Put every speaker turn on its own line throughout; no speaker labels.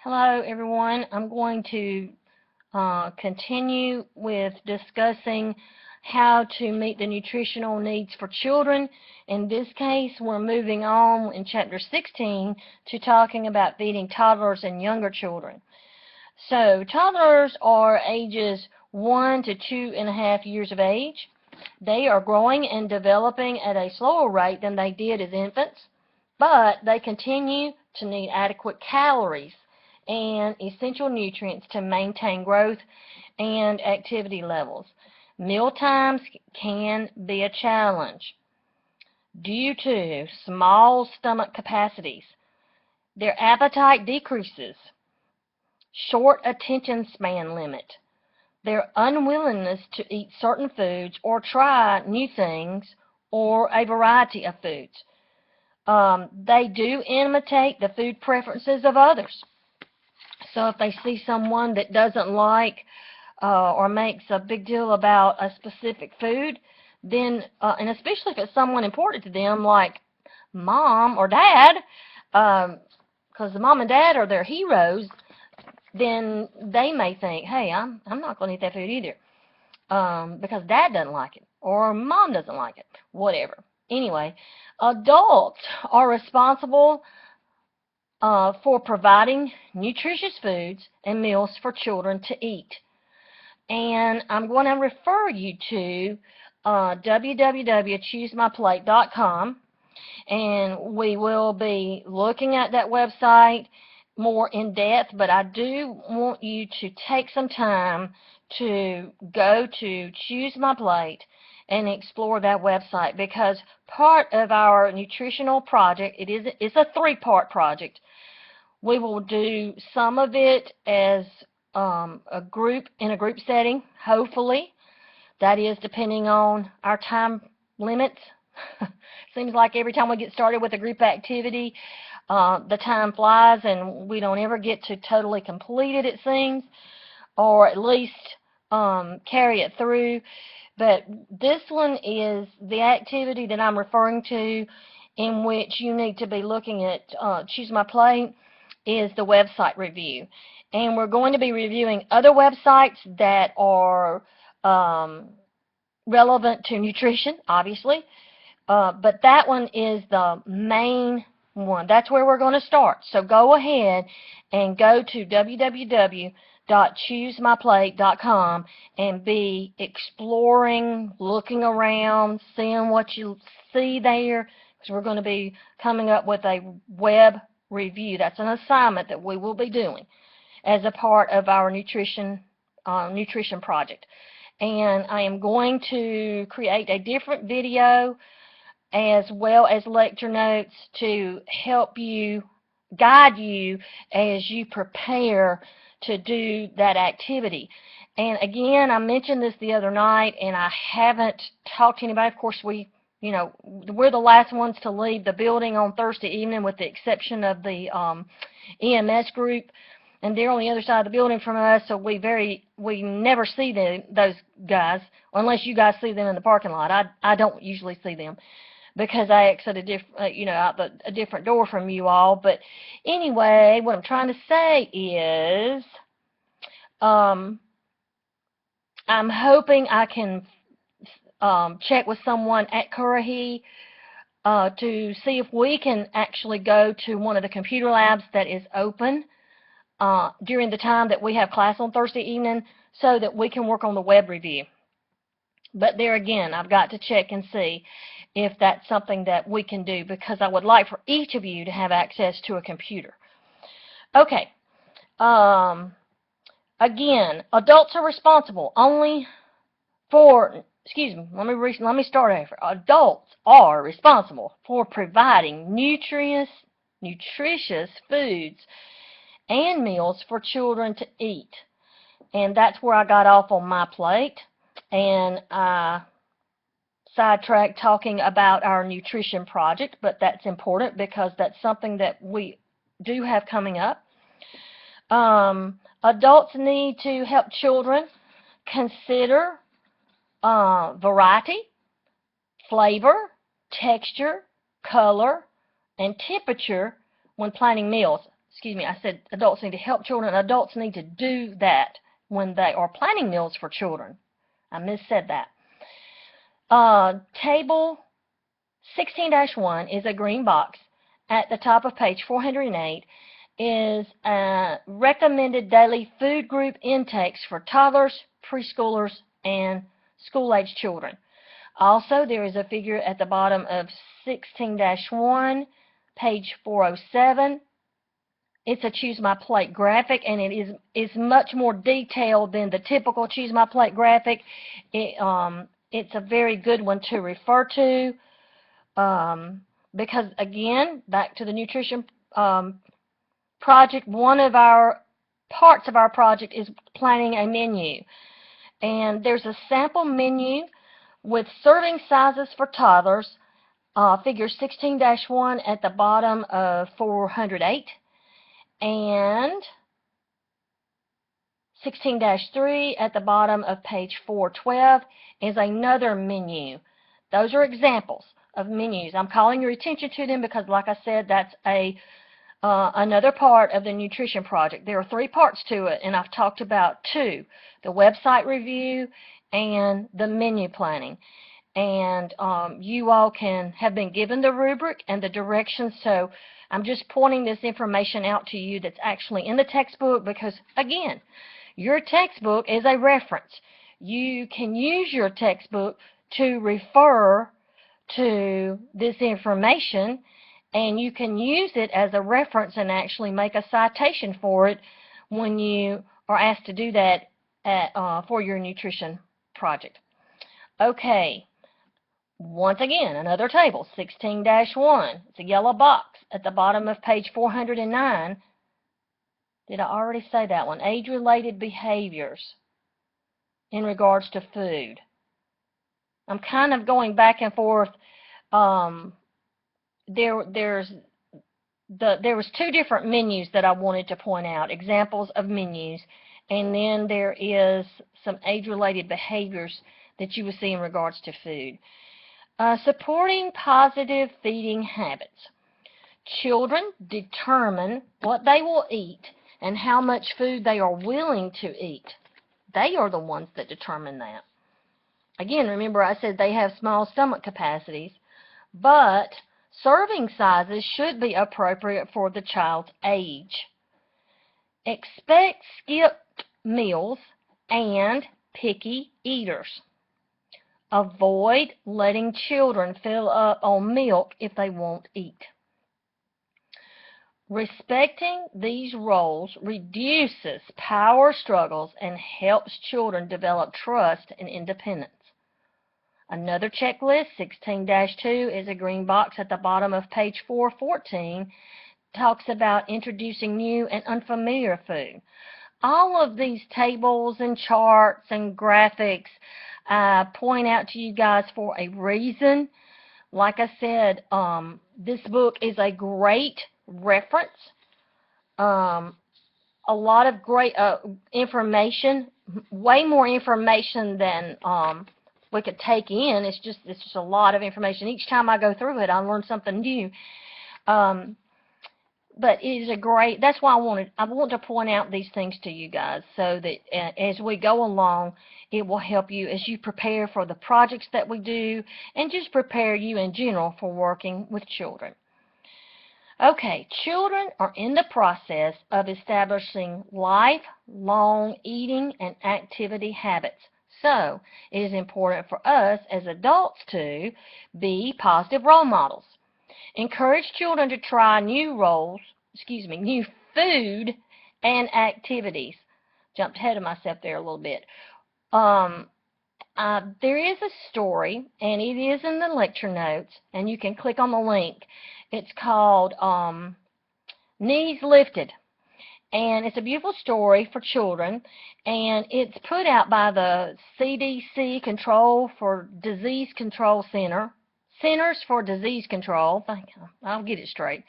Hello everyone. I'm going to continue with discussing how to meet the nutritional needs for children. In this case, we're moving on in Chapter 16 to talking about feeding toddlers and younger children. So toddlers are ages 1 to 2.5 years of age. They are growing and developing at a slower rate than they did as infants, but they continue to need adequate calories and essential nutrients to maintain growth and activity levels. Meal times can be a challenge due to small stomach capacities. Their appetite decreases, short attention span limit, their unwillingness to eat certain foods or try new things or a variety of foods. They do imitate the food preferences of others. So if they see someone that doesn't like or makes a big deal about a specific food, then, and especially if it's someone important to them like mom or dad, because the mom and dad are their heroes, then they may think, hey, I'm not going to eat that food either because dad doesn't like it or mom doesn't like it, whatever. Anyway, adults are responsible for providing nutritious foods and meals for children to eat. And I'm going to refer you to www.choosemyplate.com, and we will be looking at that website more in depth, but I do want you to take some time to go to Choose My Plate and explore that website, because part of our nutritional project, it's a three-part project. We will do some of it as in a group setting, hopefully. That is depending on our time limits. Seems like every time we get started with a group activity, the time flies and we don't ever get to totally complete it, it seems, or at least carry it through. But this one is the activity that I'm referring to, in which you need to be looking at Choose My Plate, is the website review. And we're going to be reviewing other websites that are relevant to nutrition, obviously. But that one is the main one. That's where we're going to start. So go ahead and go to www.choosemyplate.com and be exploring, looking around, seeing what you see there, because we're going to be coming up with a web review. That's an assignment that we will be doing as a part of our nutrition project. And I am going to create a different video as well as lecture notes to help you, guide you as you prepare to do that activity. And again, I mentioned this the other night, and I haven't talked to anybody. Of course, we're the last ones to leave the building on Thursday evening, with the exception of the EMS group, and they're on the other side of the building from us, so we never see those guys, unless you guys see them in the parking lot. I don't usually see them, because I exit out a different door from you all. But anyway, what I'm trying to say is, I'm hoping I can check with someone at Currahee to see if we can actually go to one of the computer labs that is open during the time that we have class on Thursday evening, so that we can work on the web review. But there again, I've got to check and see if that's something that we can do, because I would like for each of you to have access to a computer. Okay. Again, adults are responsible only for, let me start over. Adults are responsible for providing nutritious foods and meals for children to eat. And that's where I got off on my plate, and I sidetracked talking about our nutrition project, but that's important because that's something that we do have coming up. Adults need to help children consider variety, flavor, texture, color, and temperature when planning meals. excuse me, I said adults need to help children. Adults need to do that when they are planning meals for children. I missaid that. Table 16-1 is a green box at the top of page 408, is recommended daily food group intakes for toddlers, preschoolers, and school-age children. Also, there is a figure at the bottom of 16-1, page 407. It's a Choose My Plate graphic, and it is much more detailed than the typical Choose My Plate graphic. It's a very good one to refer to because, again, back to the nutrition project, one of our parts of our project is planning a menu. And there's a sample menu with serving sizes for toddlers, figure 16-1 at the bottom of 408, and 16-3 at the bottom of page 412 is another menu. Those are examples of menus. I'm calling your attention to them because, like I said, that's another part of the nutrition project. There are 3 parts to it, and I've talked about 2, the website review and the menu planning. And you all have been given the rubric and the directions, so I'm just pointing this information out to you that's actually in the textbook because, again, your textbook is a reference. You can use your textbook to refer to this information, and you can use it as a reference and actually make a citation for it when you are asked to do that for your nutrition project. Okay, once again, another table, 16-1. It's a yellow box at the bottom of page 409. Did I already say that one? Age-related behaviors in regards to food. I'm kind of going back and forth. There was 2 different menus that I wanted to point out, examples of menus, and then there is some age-related behaviors that you will see in regards to food. Supporting positive feeding habits. Children determine what they will eat and how much food they are willing to eat. They are the ones that determine that. Again, remember I said they have small stomach capacities, but serving sizes should be appropriate for the child's age. Expect skipped meals and picky eaters. Avoid letting children fill up on milk if they won't eat. Respecting these roles reduces power struggles and helps children develop trust and independence. Another checklist, 16-2, is a green box at the bottom of page 414, talks about introducing new and unfamiliar food. All of these tables and charts and graphics point out to you guys for a reason. Like I said, this book is a great reference. A lot of great information, way more information than we could take in. It's just a lot of information. Each time I go through it, I learn something new. But it is a great, that's why I want to point out these things to you guys so that as we go along, it will help you as you prepare for the projects that we do and just prepare you in general for working with children. Okay, children are in the process of establishing lifelong eating and activity habits. So, it is important for us as adults to be positive role models. Encourage children to try new food and activities. Jumped ahead of myself there a little bit. There is a story, and it is in the lecture notes, and you can click on the link. It's called Knees Lifted, and it's a beautiful story for children, and it's put out by the CDC Control for Disease Control Centers for Disease Control. I'll get it straight.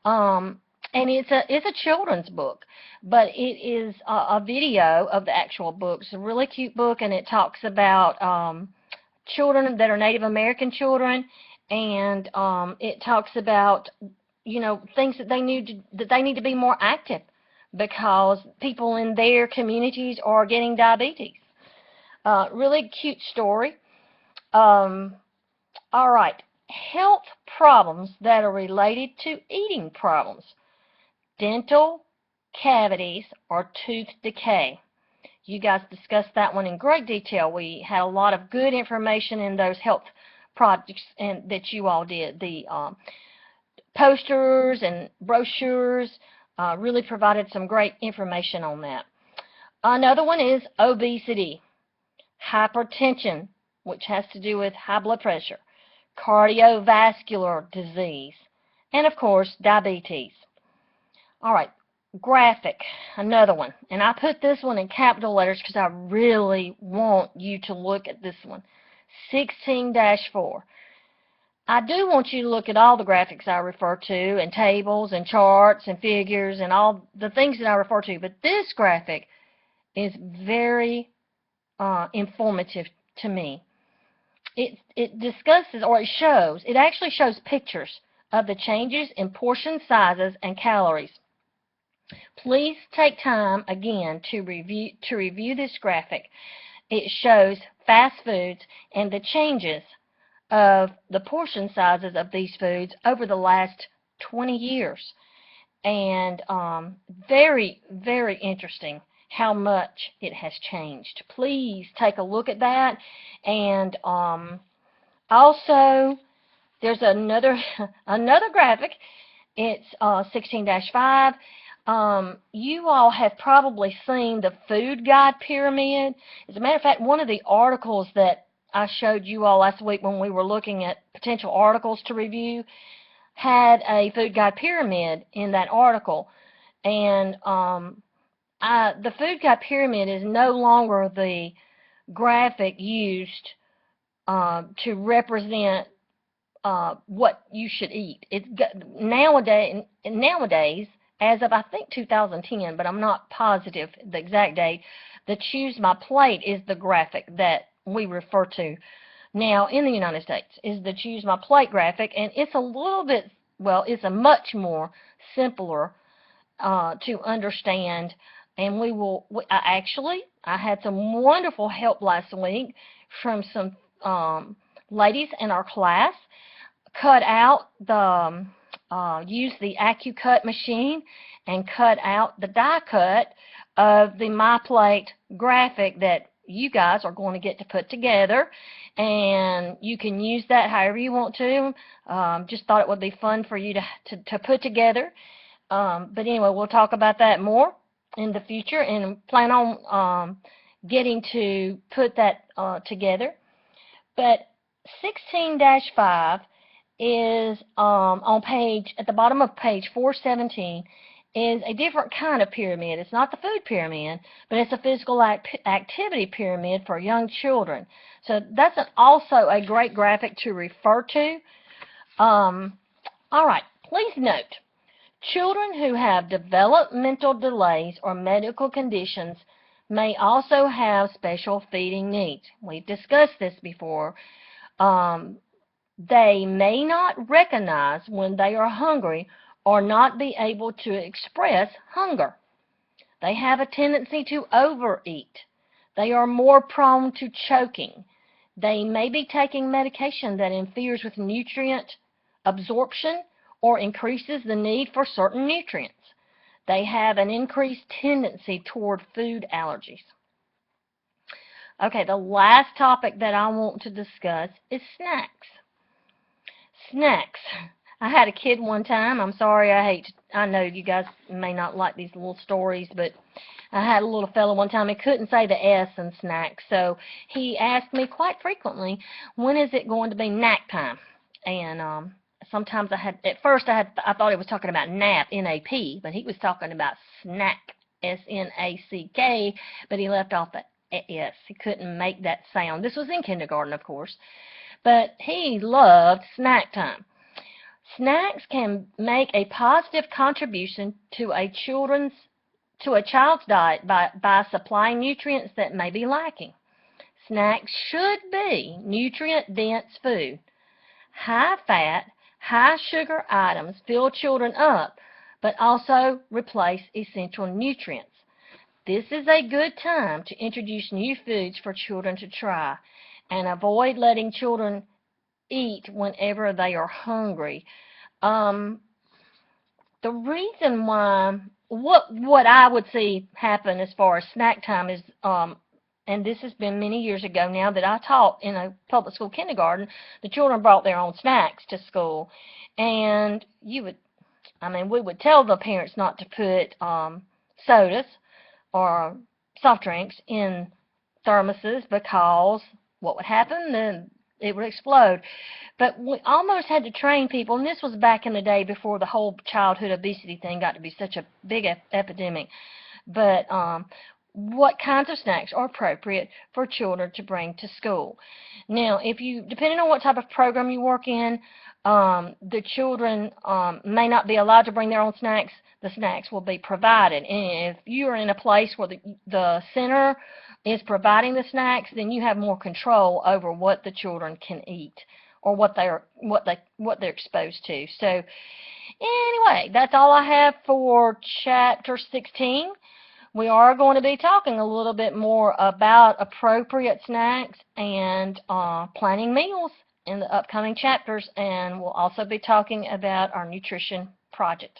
And it's a children's book, but it is a video of the actual book. It's a really cute book, and it talks about children that are Native American children, and it talks about things that they need to be more active because people in their communities are getting diabetes. Really cute story. All right. Health problems that are related to eating problems. Dental cavities or tooth decay. You guys discussed that one in great detail. We had a lot of good information in those health projects that you all did. The posters and brochures really provided some great information on that. Another one is obesity, hypertension, which has to do with high blood pressure, cardiovascular disease, and of course diabetes. All right, graphic, another one. And I put this one in capital letters because I really want you to look at this one. 16-4. I do want you to look at all the graphics I refer to, and tables and charts and figures and all the things that I refer to, but this graphic is very informative to me. It discusses, or it actually shows pictures of the changes in portion sizes and calories. Please take time again to review this graphic. It shows fast foods and the changes of the portion sizes of these foods over the last 20 years. And very, very interesting how much it has changed. Please take a look at that. And also, there's another graphic. It's 16-5. You all have probably seen the food guide pyramid. As a matter of fact, one of the articles that I showed you all last week when we were looking at potential articles to review had a food guide pyramid in that article. And the food guide pyramid is no longer the graphic used to represent what you should eat. Nowadays, as of I think 2010, but I'm not positive the exact date, the Choose My Plate is the graphic that we refer to now in the United States, is the Choose My Plate graphic, and it's a little bit, well, it's a much more simpler to understand. And I had some wonderful help last week from some ladies in our class. Use the AccuCut machine and cut out the die cut of the My Plate graphic that you guys are going to get to put together, and you can use that however you want to. Just thought it would be fun for you to put together. But anyway, we'll talk about that more in the future and plan on getting to put that together. But 16-5 is at the bottom of page 417 is a different kind of pyramid. It's not the food pyramid, but it's a physical activity pyramid for young children. So that's also a great graphic to refer to. All right, please note, children who have developmental delays or medical conditions may also have special feeding needs. We've discussed this before. They may not recognize when they are hungry or not be able to express hunger. They have a tendency to overeat. They are more prone to choking. They may be taking medication that interferes with nutrient absorption or increases the need for certain nutrients. They have an increased tendency toward food allergies. Okay, the last topic that I want to discuss is snacks. Snacks. I had a kid one time. I'm sorry, I know you guys may not like these little stories, but I had a little fellow one time. He couldn't say the S in snacks, so he asked me quite frequently, when is it going to be snack time? And sometimes at first I thought he was talking about nap, N-A-P, but he was talking about snack, S-N-A-C-K, but he left off the S. He couldn't make that sound. This was in kindergarten, of course, but he loved snack time. Snacks can make a positive contribution to a child's diet by supplying nutrients that may be lacking. Snacks should be nutrient-dense food, high-fat, High sugar items fill children up, but also replace essential nutrients. This is a good time to introduce new foods for children to try, and avoid letting children eat whenever they are hungry. Um, the reason why, what I would see happen as far as snack time is, and this has been many years ago now that I taught in a public school kindergarten, the children brought their own snacks to school, and we would tell the parents not to put sodas or soft drinks in thermoses, because what would happen? Then it would explode. But we almost had to train people, and this was back in the day before the whole childhood obesity thing got to be such a big epidemic. But what kinds of snacks are appropriate for children to bring to school? Now, depending on what type of program you work in, the children may not be allowed to bring their own snacks. The snacks will be provided. And if you are in a place where the center is providing the snacks, then you have more control over what the children can eat, or what they're exposed to. So anyway, that's all I have for chapter 16. We are going to be talking a little bit more about appropriate snacks and planning meals in the upcoming chapters, and we'll also be talking about our nutrition project.